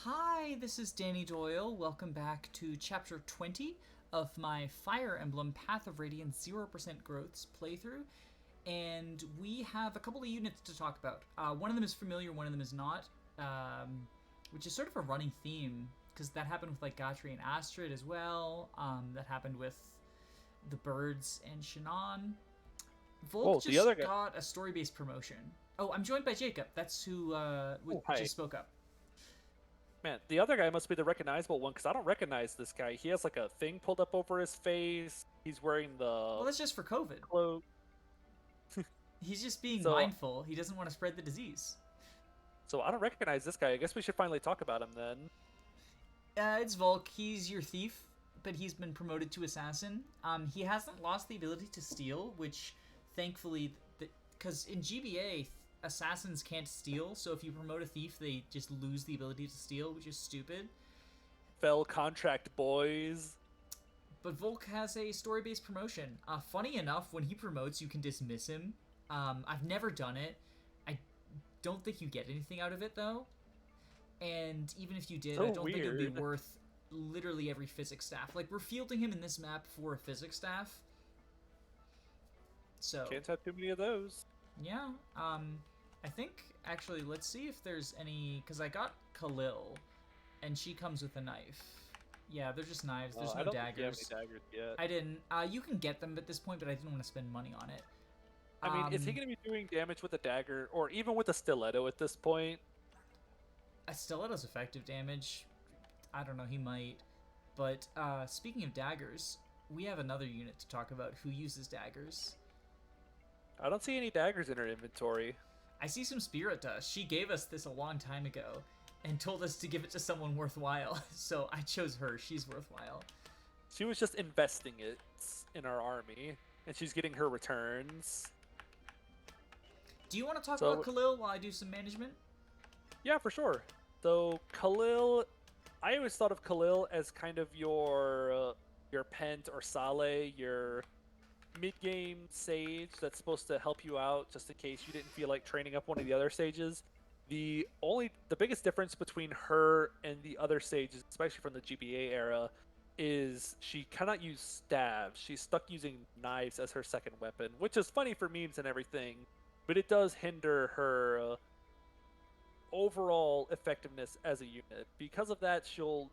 Hi, this is Danny Doyle. Welcome back to Chapter 20 of my Fire Emblem Path of Radiance 0% Growths playthrough. And we have a couple of units to talk about. One of them is familiar, one of them is not, which is sort of a running theme, because that happened with like Gatri and Astrid as well. That happened with the Birds and Shannon. Volk Oh, the other just guy. got a story-based promotion. Oh, I'm joined by Jacob. That's who Oh, hi. just spoke up. Man, the other guy must be the recognizable one because I don't recognize this guy. He has like a thing pulled up over his face. He's wearing Well, the that's just for COVID. cloak. He's just being So, mindful. He doesn't want to spread the disease. so I don't recognize this guy. I guess we should finally talk about him then. It's Volk. He's your thief, but he's been promoted to assassin. He hasn't lost the ability to steal, which thankfully, because in GBA, assassins can't steal, so if you promote a thief, they just lose the ability to steal, which is stupid. Fell contract boys. But Volk has a story-based promotion. Funny enough, when he promotes, you can dismiss him. I've never done it. I don't think you get anything out of it, though. And even if you did, So I don't think it would be weird. worth literally every physics staff. Like, we're fielding him in this map for a physics staff. So, Can't have too many of those. yeah. I think, actually, let's see if there's any... Because I got Khalil, and she comes with a knife. Yeah, they're just knives. There's I no don't think you have daggers. any daggers yet. I didn't. You can get them at this point, but I didn't want to spend money on it. I mean, is he going to be doing damage with a dagger or even with a stiletto at this point? A stiletto's effective damage. I don't know, he might. But speaking of daggers, we have another unit to talk about who uses daggers. I don't see any daggers in her inventory. I see some spirit dust. She gave us this a long time ago and told us to give it to someone worthwhile. So I chose her. She's worthwhile. She was just investing it in our army, and she's getting her returns. Do you want to talk So, about Khalil while I do some management? yeah, for sure. So Khalil, I always thought of Khalil as kind of your Pent or Saleh, your mid-game sage that's supposed to help you out just in case you didn't feel like training up one of the other sages. The biggest difference between her and the other sages, especially from the GBA era, is she cannot use staves. She's stuck using knives as her second weapon, which is funny for memes and everything, but it does hinder her overall effectiveness as a unit. Because of that, she'll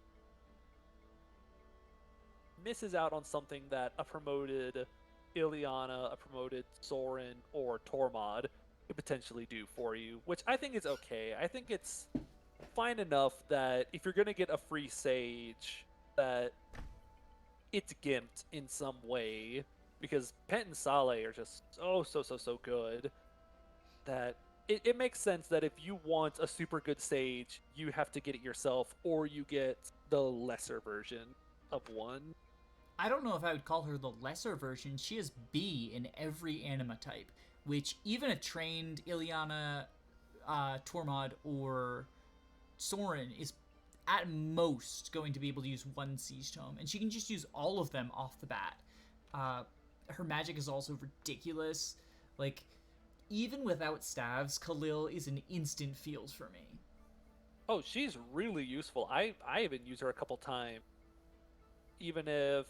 misses out on something that a promoted Ileana, a promoted Soren, or Tormod could potentially do for you, which I think is okay. I think it's fine enough that if you're going to get a free Sage, that it's gimped in some way, because Pent and Saleh are just so good that it makes sense that if you want a super good Sage, you have to get it yourself, or you get the lesser version of one. I don't know if I would call her the lesser version. She has B in every anima type, which even a trained Ileana, Tormod, or Soren is at most going to be able to use one Siege Tome, and she can just use all of them off the bat. Her magic is also ridiculous. Like, even without staves, Khalil is an instant feels for me. Oh, she's really useful. I even used her a couple times. Even if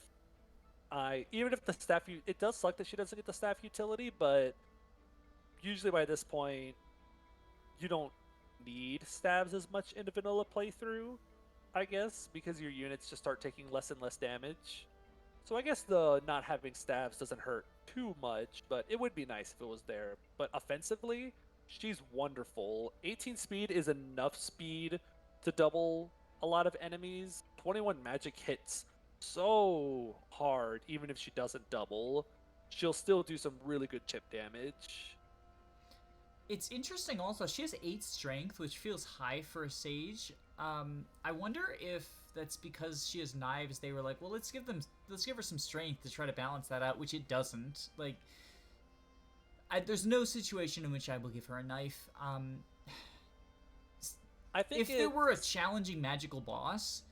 the staff it does suck that she doesn't get the staff utility, but usually by this point you don't need stabs as much in a vanilla playthrough, I guess, because your units just start taking less and less damage. So I guess the not having stabs doesn't hurt too much, but it would be nice if it was there. But offensively, she's wonderful. 18 speed is enough speed to double a lot of enemies. 21 magic hits so hard, even if she doesn't double. She'll still do some really good chip damage. It's interesting also, she has 8 strength, which feels high for a sage. I wonder if that's because she has knives, they were like, well, let's give her some strength to try to balance that out, which it doesn't. Like, there's no situation in which I will give her a knife. I think If there were a challenging magical boss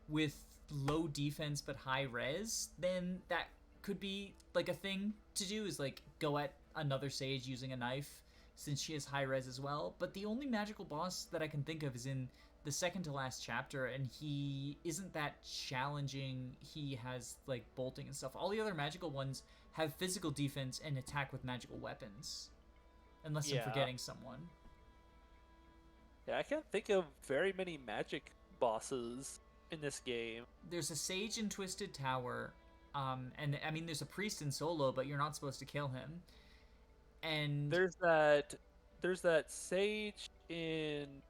with low defense but high res, then that could be like a thing to do, is like go at another sage using a knife since she has high res as well. But the only magical boss that I can think of is in the second to last chapter, and he isn't that challenging. He has like bolting and stuff. All the other magical ones have physical defense and attack with magical weapons, unless I'm Yeah. forgetting someone. Yeah, I can't think of very many magic bosses in this game. There's a sage in Twisted Tower, and I mean there's a priest in Solo, but you're not supposed to kill him. And There's that sage in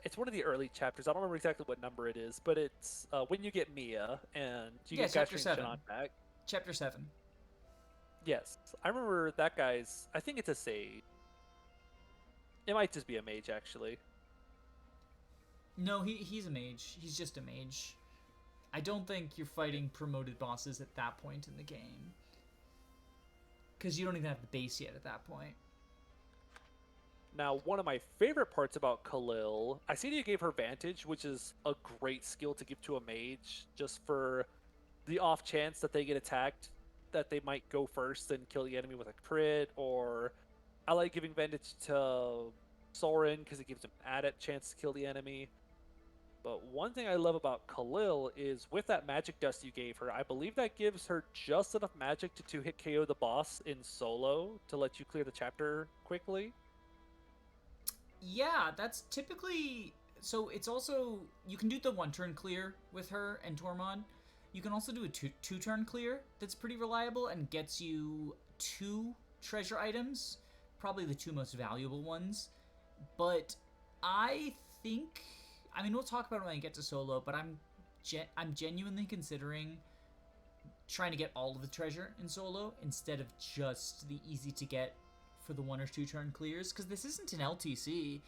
it's one of the early chapters. I don't remember exactly what number it is, but it's when you get Mia and you yeah, get chapter Gashing 7. Shinon back. Chapter 7. Yes, I remember that guy's. I think it's a sage. It might just be a mage, actually. No, he's a mage. He's just a mage. I don't think you're fighting promoted bosses at that point in the game. Because you don't even have the base yet at that point. Now, one of my favorite parts about Khalil, I see that you gave her Vantage, which is a great skill to give to a mage, just for the off chance that they get attacked, that they might go first and kill the enemy with a crit, or I like giving Vantage to Soren because it gives him added chance to kill the enemy. But one thing I love about Khalil is with that magic dust you gave her, I believe that gives her just enough magic to two-hit KO the boss in solo to let you clear the chapter quickly. Yeah, that's typically... So it's also... You can do the one-turn clear with her and Tormod. You can also do a two-turn clear that's pretty reliable and gets you 2 treasure items. Probably the 2 most valuable ones. But I think... I mean, we'll talk about it when I get to Solo, but I'm genuinely considering trying to get all of the treasure in Solo instead of just the easy-to-get for the 1 or 2 turn clears, because this isn't an LTC,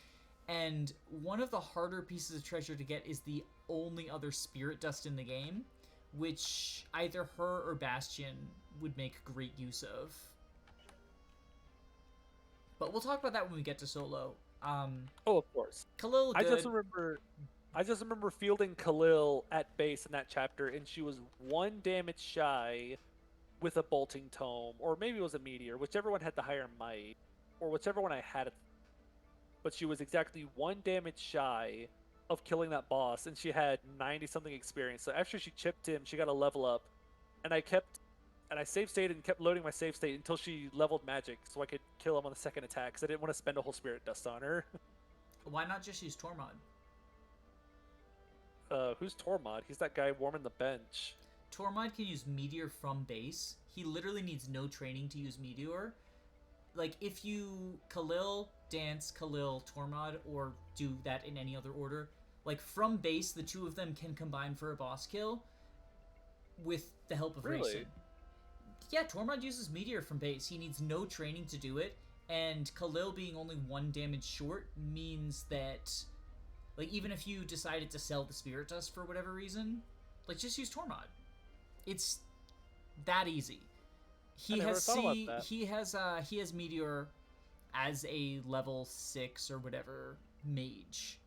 and one of the harder pieces of treasure to get is the only other spirit dust in the game, which either her or Bastion would make great use of. But we'll talk about that when we get to Solo. Oh, of course. Khalil, good. I just remember fielding Khalil at base in that chapter, and she was 1 damage shy with a bolting tome, or maybe it was a meteor, whichever one had the higher might, or whichever one I had. But she was exactly 1 damage shy of killing that boss, and she had 90-something experience. So after she chipped him, she got a level up, and I save stated and kept loading my save state until she leveled magic, so I could kill him on the second attack, because I didn't want to spend a whole spirit dust on her. Why not just use Tormod? Who's Tormod? He's that guy warming the bench. Tormod can use Meteor from base. He literally needs no training to use Meteor. Like, if you Khalil, Dance, Khalil, Tormod, or do that in any other order, like, from base, the 2 of them can combine for a boss kill with the help of Really? Racing. Yeah, Tormod uses Meteor from base. He needs no training to do it, and Khalil being only 1 damage short means that, like, even if you decided to sell the Spirit Dust for whatever reason, like, just use Tormod. It's that easy. He has Meteor as a level 6 or whatever mage.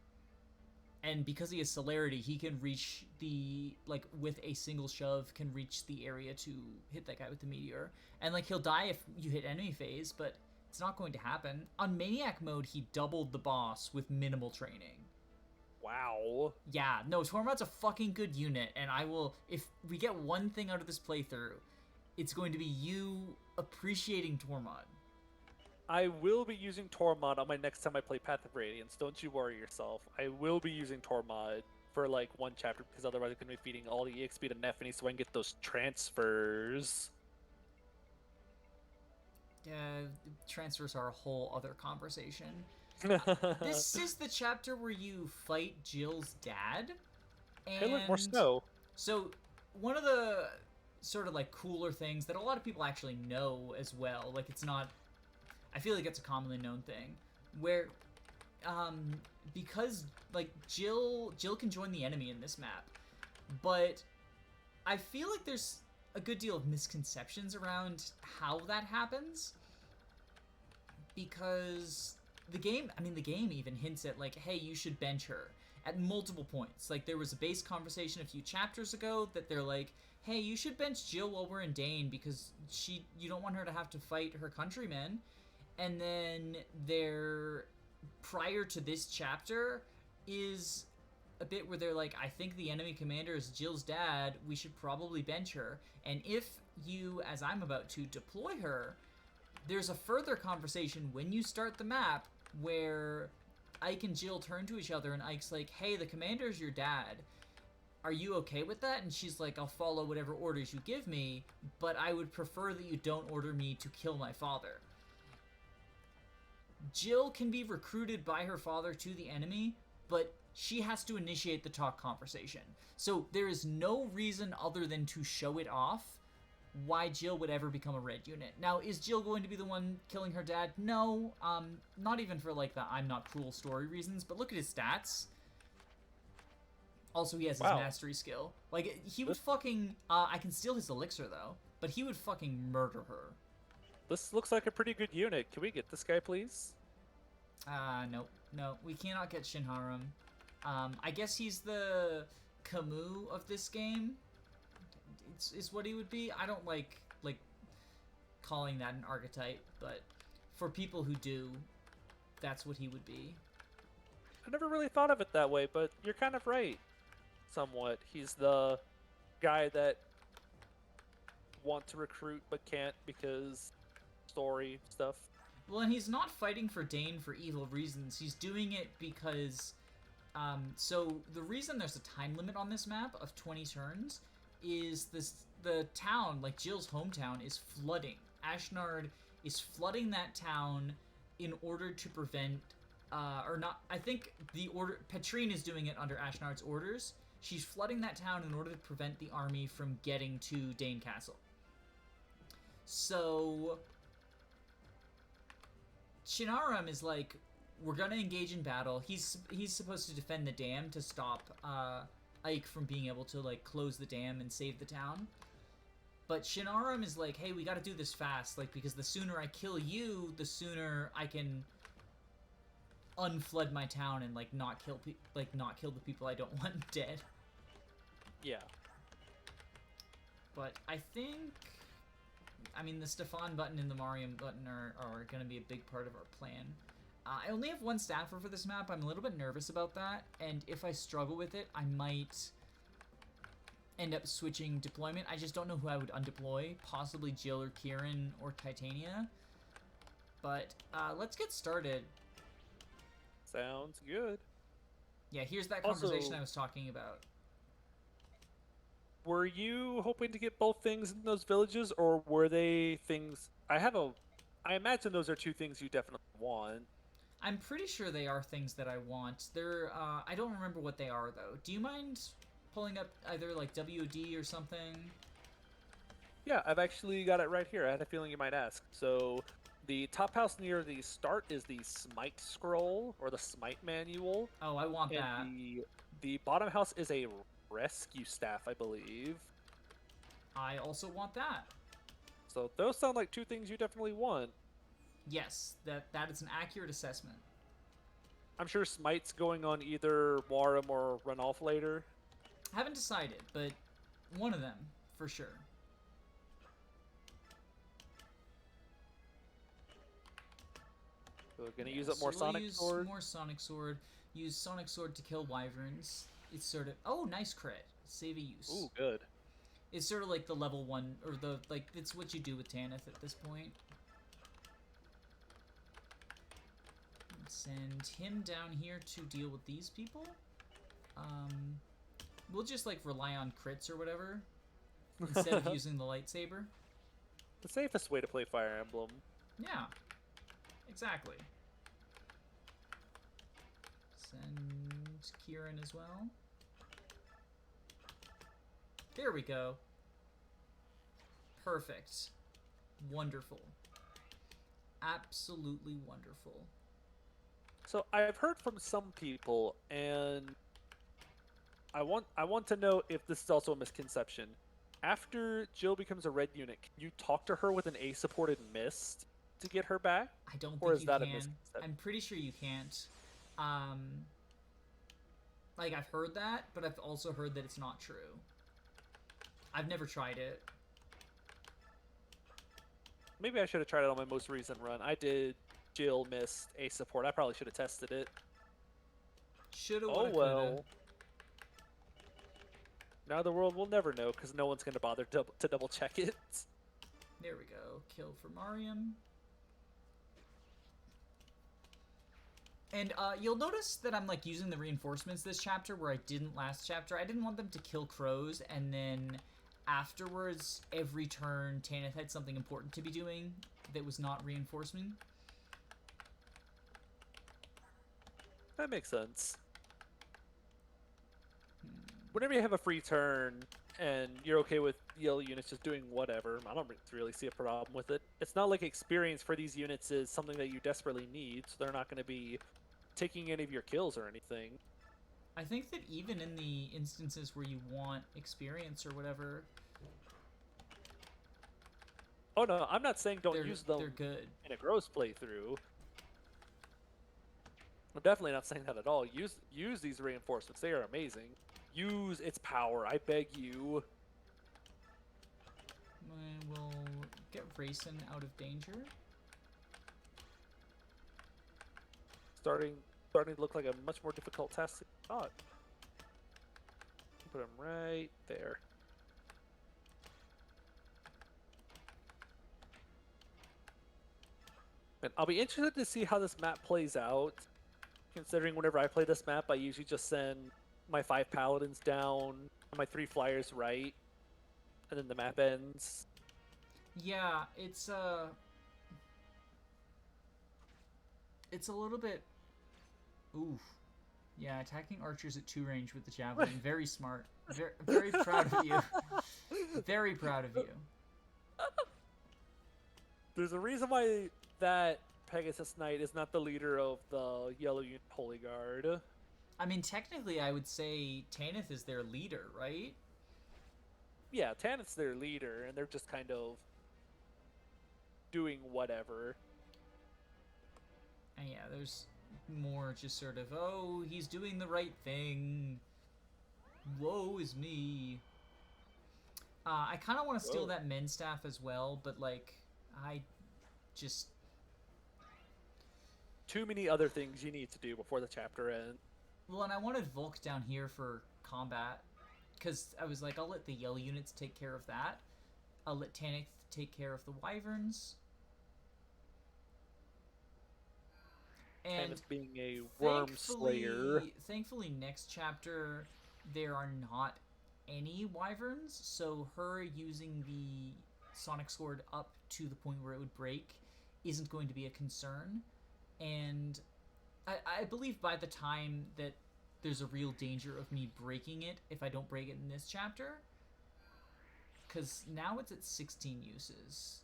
And because he has celerity, he can reach the, like, with a single shove, can reach the area to hit that guy with the meteor. And, like, he'll die if you hit enemy phase, but it's not going to happen. On Maniac mode, he doubled the boss with minimal training. Wow. Yeah, no, Tormod's a fucking good unit, and I will, if we get one thing out of this playthrough, it's going to be you appreciating Tormod. I will be using Tormod on my next time I play Path of Radiance. Don't you worry yourself. I will be using Tormod for like 1 chapter, because otherwise I'm going to be feeding all the EXP to Nephany so I can get those transfers. Transfers are a whole other conversation. This is the chapter where you fight Jill's dad. And hey, look, more snow. So, one of the sort of like cooler things that a lot of people actually know as well, like it's not, I feel like it's a commonly known thing, where because like Jill can join the enemy in this map, but I feel like there's a good deal of misconceptions around how that happens, because the game even hints at like, hey, you should bench her at multiple points. Like, there was a base conversation a few chapters ago that they're like, hey, you should bench Jill while we're in Dane because you don't want her to have to fight her countrymen. And then prior to this chapter, is a bit where they're like, I think the enemy commander is Jill's dad, we should probably bench her. And if you, as I'm about to, deploy her, there's a further conversation when you start the map where Ike and Jill turn to each other and Ike's like, hey, the commander's your dad. Are you okay with that? And she's like, I'll follow whatever orders you give me, but I would prefer that you don't order me to kill my father. Jill can be recruited by her father to the enemy, but she has to initiate the talk conversation. So there is no reason other than to show it off why Jill would ever become a red unit. Now, is Jill going to be the one killing her dad? No, not even for like the I'm not cruel story reasons, but look at his stats. Also, he has his mastery skill. Like, he would fucking, I can steal his elixir though, but he would fucking murder her. This looks like a pretty good unit. Can we get this guy, please? No, we cannot get Shinharam. I guess he's the Camus of this game. Is what he would be. I don't like calling that an archetype, but for people who do, that's what he would be. I never really thought of it that way, but you're kind of right. Somewhat. He's the guy that want to recruit but can't because story stuff. Well, and he's not fighting for Dane for evil reasons. He's doing it because so the reason there's a time limit on this map of 20 turns is the town, like Jill's hometown, is flooding. Ashnard is flooding that town in order to prevent, or not, I think Petrine is doing it under Ashnard's orders. She's flooding that town in order to prevent the army from getting to Dane Castle. So Shinharam is like, we're gonna engage in battle. He's supposed to defend the dam to stop Ike from being able to like close the dam and save the town. But Shinharam is like, hey, we gotta do this fast, like, because the sooner I kill you, the sooner I can unflood my town and like not kill the people I don't want dead. Yeah. But I think, I mean, the Stefan button and the Mariam button are going to be a big part of our plan. I only have one staffer for this map. I'm a little bit nervous about that, and if I struggle with it, I might end up switching deployment. I just don't know who I would undeploy. Possibly Jill or Kieran or Titania. But let's get started. Sounds good. Yeah, here's that conversation I was talking about. Were you hoping to get both things in those villages, or were they things... I imagine those are two things you definitely want. I'm pretty sure they are things that I want. They're, I don't remember what they are, though. Do you mind pulling up either, like, WD or something? Yeah, I've actually got it right here. I had a feeling you might ask. So, the top house near the start is the Smite Scroll, or the Smite Manual. Oh, I want that. And the bottom house is a Rescue Staff, I believe. I also want that. So, those sound like two things you definitely want. Yes, that is an accurate assessment. I'm sure Smite's going on either Warham or Runoff later. I haven't decided, but one of them, for sure. So we're going to use up more Sonic Sword. More Sonic Sword. Use Sonic Sword to kill Wyverns. It's sort of... Oh, nice crit. Save a use. Ooh, good. It's sort of like the level 1, or the... Like, it's what you do with Tanith at this point. Send him down here to deal with these people. We'll just, like, rely on crits or whatever, instead of using the lightsaber. The safest way to play Fire Emblem. Yeah, exactly. Send Kieran as well. There we go. Perfect. Wonderful. Absolutely wonderful. So I've heard from some people, and I want to know if this is also a misconception. After Jill becomes a red unit, can you talk to her with an A-supported Mist to get her back? I don't or think is you that can. A misconception? I'm pretty sure you can't. Like, I've heard that, but I've also heard that it's not true. I've never tried it. Maybe I should have tried it on my most recent run. I did Jill Mist A support. I probably should have tested it. Shoulda, Oh woulda, coulda. well. Now the world will never know because no one's going to bother to double check it. There we go. Kill for Mariam. And you'll notice that I'm like using the reinforcements this chapter where I didn't last chapter. I didn't want them to kill crows and then afterwards every turn Tanith had something important to be doing that was not reinforcing. That makes sense. Whenever you have a free turn and you're okay with yellow units just doing whatever, I don't really see a problem with it. It's not like experience for these units is something that you desperately need, so they're not going to be taking any of your kills or anything. I think that even in the instances where you want experience or whatever... Oh no, I'm not saying don't use them they're good. in a gross playthrough. I'm definitely not saying that at all. Use these reinforcements. They are amazing. Use its power, I beg you. We'll get Rayson out of danger. Starting to look like a much more difficult task than I thought. Put him right there. And I'll be interested to see how this map plays out. Considering whenever I play this map, I usually just send my 5 paladins down, and my 3 flyers right, and then the map ends. Yeah, it's a little bit... Oof. Yeah, attacking archers at 2 range with the javelin. Very smart. Very proud of you. Very proud of you. There's a reason why that Pegasus Knight is not the leader of the Yellow Unit Holy Guard. I mean, technically, I would say Tanith is their leader, right? Yeah, Tanith's their leader, and they're just kind of doing whatever. And yeah, there's more just sort of, oh, he's doing the right thing. Woe is me. I kind of want to steal that Men's Staff as well, but, like, I just... Too many other things you need to do before the chapter ends. Well, and I wanted Volk down here for combat, because I was like, I'll let the yellow units take care of that. I'll let Tanith take care of the wyverns. And Tanith being a worm slayer. Thankfully, next chapter, there are not any wyverns, so her using the Sonic Sword up to the point where it would break isn't going to be a concern. And I believe by the time that there's a real danger of me breaking it if I don't break it in this chapter, because now it's at 16 uses.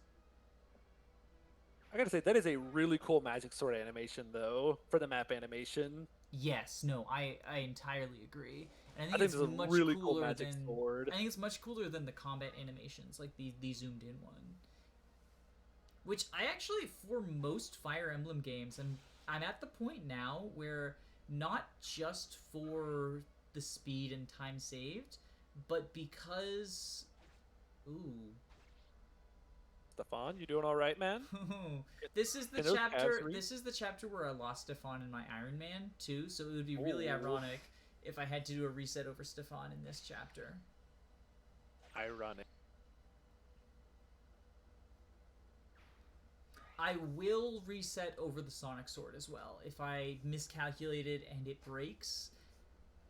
I gotta say, that is a really cool magic sword animation, though, for the map animation. Yes, no, I entirely agree. And I think it's much really cooler cool magic than, sword. I think it's much cooler than the combat animations, like the zoomed in one. Which I actually, for most Fire Emblem games, I'm at the point now where not just for the speed and time saved, but because... Ooh. Stefan, you doing all right, man? This is the chapter. This is the chapter where I lost Stefan in my Iron Man too. So it would be really ironic if I had to do a reset over Stefan in this chapter. Ironic. I will reset over the Sonic Sword as well. If I miscalculated and it breaks,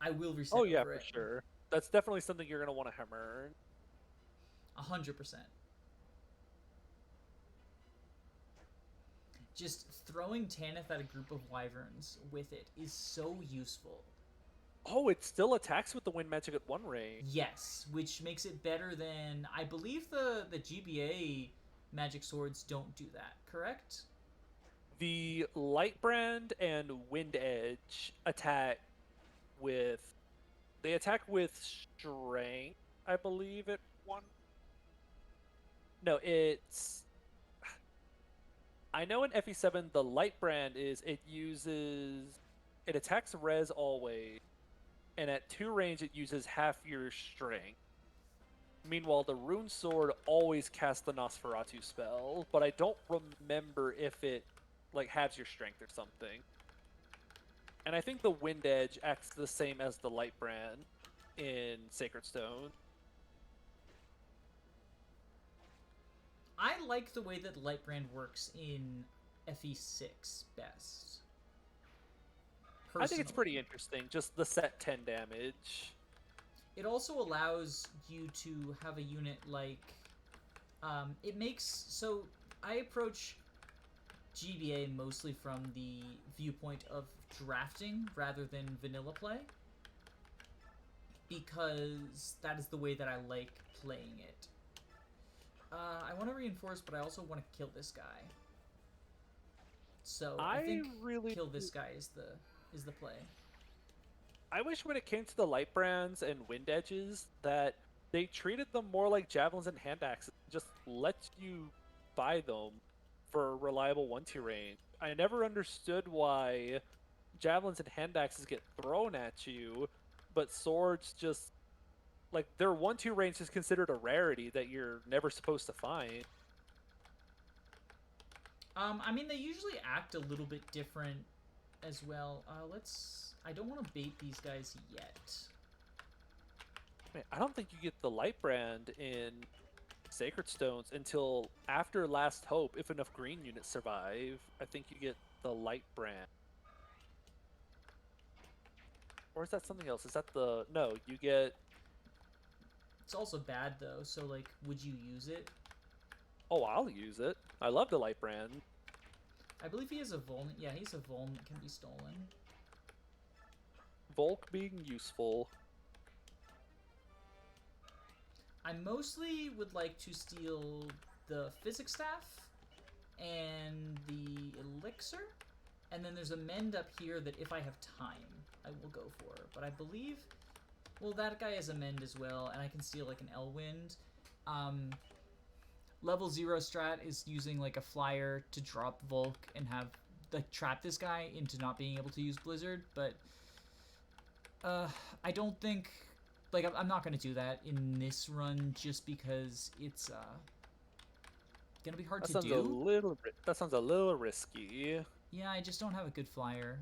I will reset over it. Oh yeah, for sure. That's definitely something you're gonna want to hammer. 100%. Just throwing Tanith at a group of wyverns with it is so useful. Oh, it still attacks with the wind magic at 1 range. Yes, which makes it better than... I believe the GBA magic swords don't do that, correct? The Lightbrand and Wind Edge attack with... They attack with strength, I believe, at 1... No, it's... I know in FE7 the Lightbrand is... It uses... It attacks res always, and at 2 range it uses half your strength. Meanwhile, the Rune Sword always casts the Nosferatu spell, but I don't remember if it, like, halves your strength or something. And I think the Wind Edge acts the same as the Light Brand in Sacred Stone. I like the way that Lightbrand works in FE6 best. I think it's pretty Personally. interesting, just the set 10 damage. It also allows you to have a unit like it makes so I approach GBA mostly from the viewpoint of drafting rather than vanilla play because that is the way that I like playing it. I want to reinforce, but I also want to kill this guy. So I think really kill this guy is the play. I wish when it came to the Light Brands and Wind Edges that they treated them more like javelins and hand axes, just let you buy them for reliable 1-2 range. I never understood why javelins and hand axes get thrown at you, but swords just like their 1-2 range is considered a rarity that you're never supposed to find. I mean, they usually act a little bit different as well. I don't want to bait these guys yet. Man, I don't think you get the Light Brand in Sacred Stones until after Last Hope, if enough green units survive. I think you get the Light Brand. Or is that something else? Is that the... No, you get... It's also bad, though, so, like, would you use it? Oh, I'll use it. I love the Light Brand. I believe he has a Vuln. Yeah, he's a Vuln that can be stolen. Volk being useful. I mostly would like to steal the Physics Staff and the Elixir. And then there's a Mend up here that if I have time, I will go for. But I believe... Well, that guy has a Mend as well, and I can steal, like, an Elwind. Level 0 strat is using, like, a flyer to drop Volk and have, like, trap this guy into not being able to use Blizzard, but... I don't think... Like, I'm not going to do that in this run just because it's, going to be hard to do. That sounds a little risky. Yeah, I just don't have a good flyer.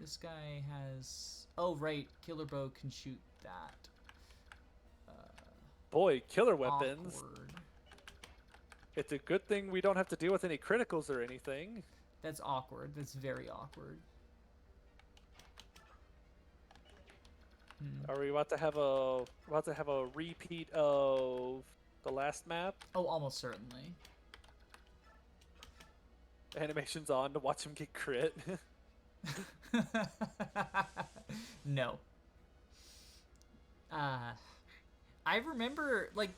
This guy has... Oh, right. Killer Bow can shoot that. Boy, killer weapons. Awkward. It's a good thing we don't have to deal with any criticals or anything. That's awkward. That's very awkward. Are we about to have a repeat of the last map? Oh, almost certainly. Animation's on to watch him get crit. No. I remember, like,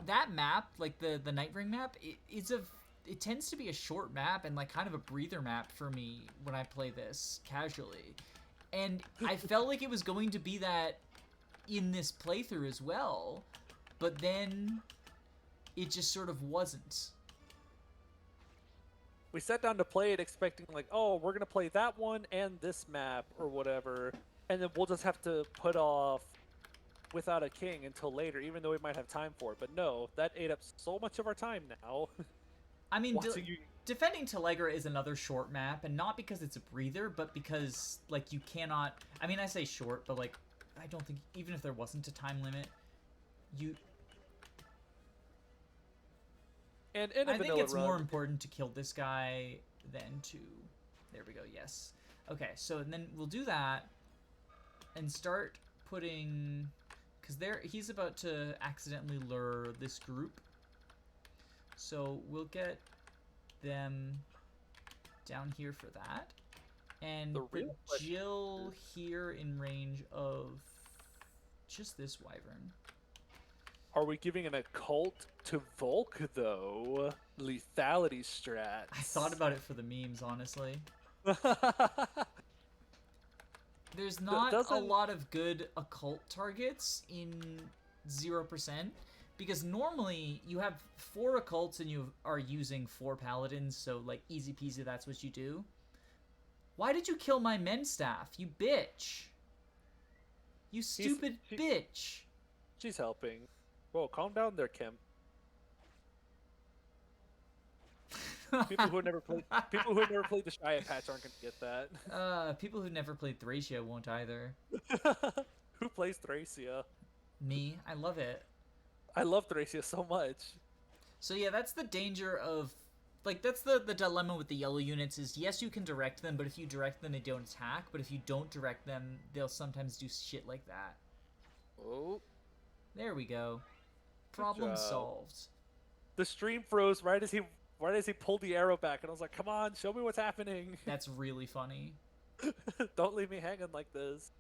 that map, like the Nightbring map, it tends to be a short map and like kind of a breather map for me when I play this casually. And I felt like it was going to be that in this playthrough as well, but then it just sort of wasn't. We sat down to play it expecting like, oh, we're gonna play that one and this map or whatever, and then we'll just have to put off Without a King until later, even though we might have time for it. But no, that ate up so much of our time now. I mean, defending Telegra is another short map, and not because it's a breather, but because, like, you cannot... I mean, I say short, but, like, I don't think... Even if there wasn't a time limit, you... And in I think it's more important to kill this guy than to... There we go, yes. Okay, so then we'll do that, and start putting... Because he's about to accidentally lure this group. So we'll get them down here for that. And put Jill here in range of just this Wyvern. Are we giving an occult to Volk, though? Lethality strats. I thought about it for the memes, honestly. There's not a lot of good occult targets in 0%, because normally you have 4 occults and you are using 4 paladins, so like easy peasy, that's what you do. Why did you kill my men staff, you bitch? You stupid bitch. She's helping. Whoa, calm down there, Kim. People who never played the Shia patch aren't gonna get that. People who never played Thracia won't either. Who plays Thracia? Me, I love it. I love Thracia so much. So yeah, that's the danger of, like, that's the dilemma with the yellow units is, yes, you can direct them, but if you direct them, they don't attack, but if you don't direct them, they'll sometimes do shit like that. Oh. There we go. Problem solved. The stream froze right as he pulled the arrow back, and I was like, come on, show me what's happening. That's really funny. Don't leave me hanging like this.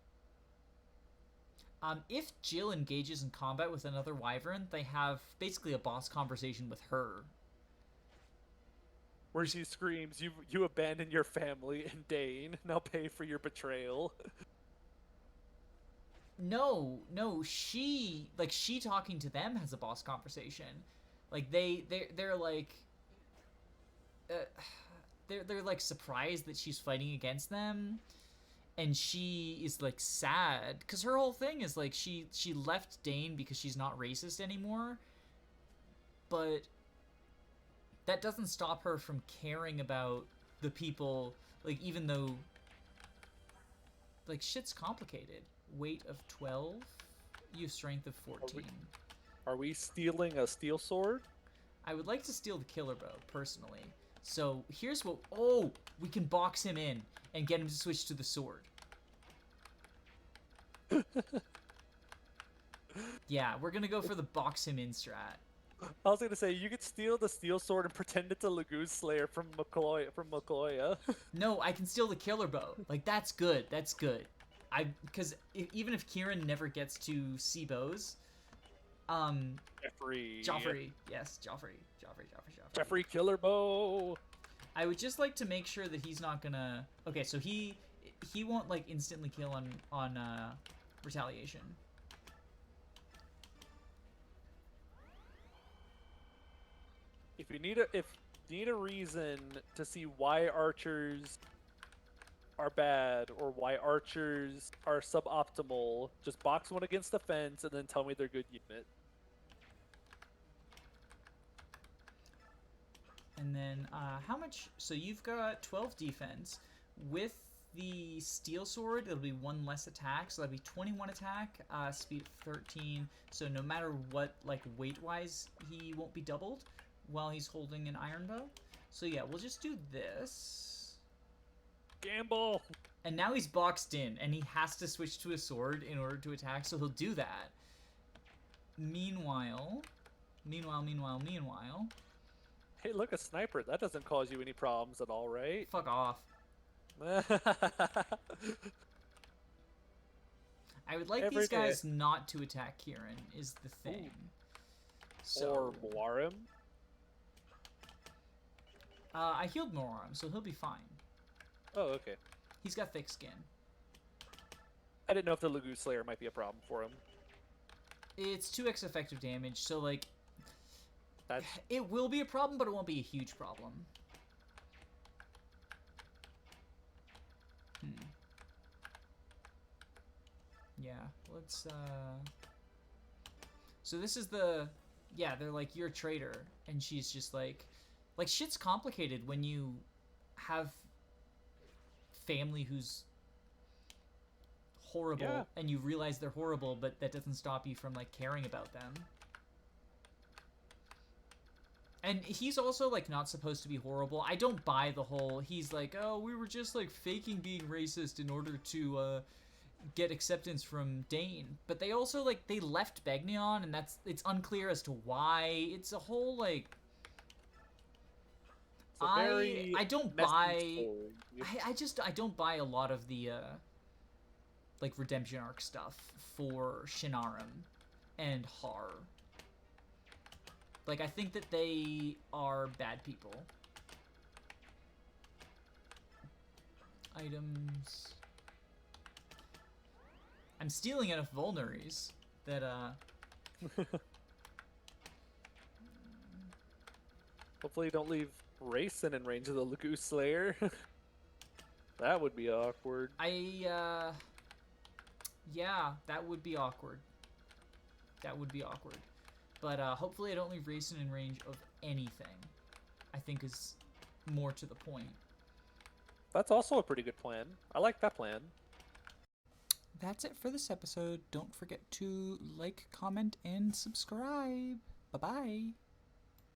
If Jill engages in combat with another wyvern, they have basically a boss conversation with her. Where she screams, you abandoned your family in Dane, now pay for your betrayal. No, she talking to them has a boss conversation. Like they're like they're like surprised that she's fighting against them, and she is like sad because her whole thing is like she left Dane because she's not racist anymore, but that doesn't stop her from caring about the people, like, even though, like, shit's complicated. Weight of 12, you have strength of 14. Are we stealing a steel sword? I would like to steal the killer bow, personally. So here's what... Oh! We can box him in and get him to switch to the sword. Yeah, we're gonna go for the box him in strat. I was gonna say, you could steal the steel sword and pretend it's a Lagoon Slayer from Macloya. No, I can steal the killer bow. Like, that's good. That's good. Because even if Kieran never gets to see bows, Joffrey. Yes, Joffrey. Jeffrey killer bow. I would just like to make sure that he's not gonna... Okay, so he won't, like, instantly kill on retaliation. If you need a reason to see why archers are bad or why archers are suboptimal, just box one against the fence and then tell me they're good unit. And then how much? So you've got 12 defense. With the steel sword, it'll be 1 less attack, so that'll be 21 attack, speed of 13. So no matter what, like, weight-wise, he won't be doubled while he's holding an iron bow. So yeah, we'll just do this. Gamble! And now he's boxed in, and he has to switch to a sword in order to attack, so he'll do that. Meanwhile... Hey, look, a sniper. That doesn't cause you any problems at all, right? Fuck off. I would like these guys not to attack Kieran, is the thing. So, or Moarim? I healed Moarim, so he'll be fine. Oh, okay. He's got thick skin. I didn't know if the Lagoon Slayer might be a problem for him. It's 2x effective damage, so, like... That's... It will be a problem, but it won't be a huge problem. Yeah, let's, So this is the... Yeah, they're like, you're a traitor. And she's just like... Like, shit's complicated when you have family who's horrible, and you realize they're horrible, but that doesn't stop you from, like, caring about them. And he's also, like, not supposed to be horrible. I don't buy the whole... He's like, oh, we were just, like, faking being racist in order to, get acceptance from Dane. But they also, like, they left Begnion, and it's unclear as to why. It's a whole, like... I don't buy... I don't buy a lot of the, like, redemption arc stuff for Shinarim and Har. Like, I think that they are bad people. Items... I'm stealing enough vulneries that, Hopefully you don't leave Rayson in range of the Lagoon Slayer. That would be awkward. Yeah, that would be awkward. That would be awkward. But, hopefully I don't leave Rayson in range of anything. I think is more to the point. That's also a pretty good plan. I like that plan. That's it for this episode. Don't forget to like, comment, and subscribe. Bye bye.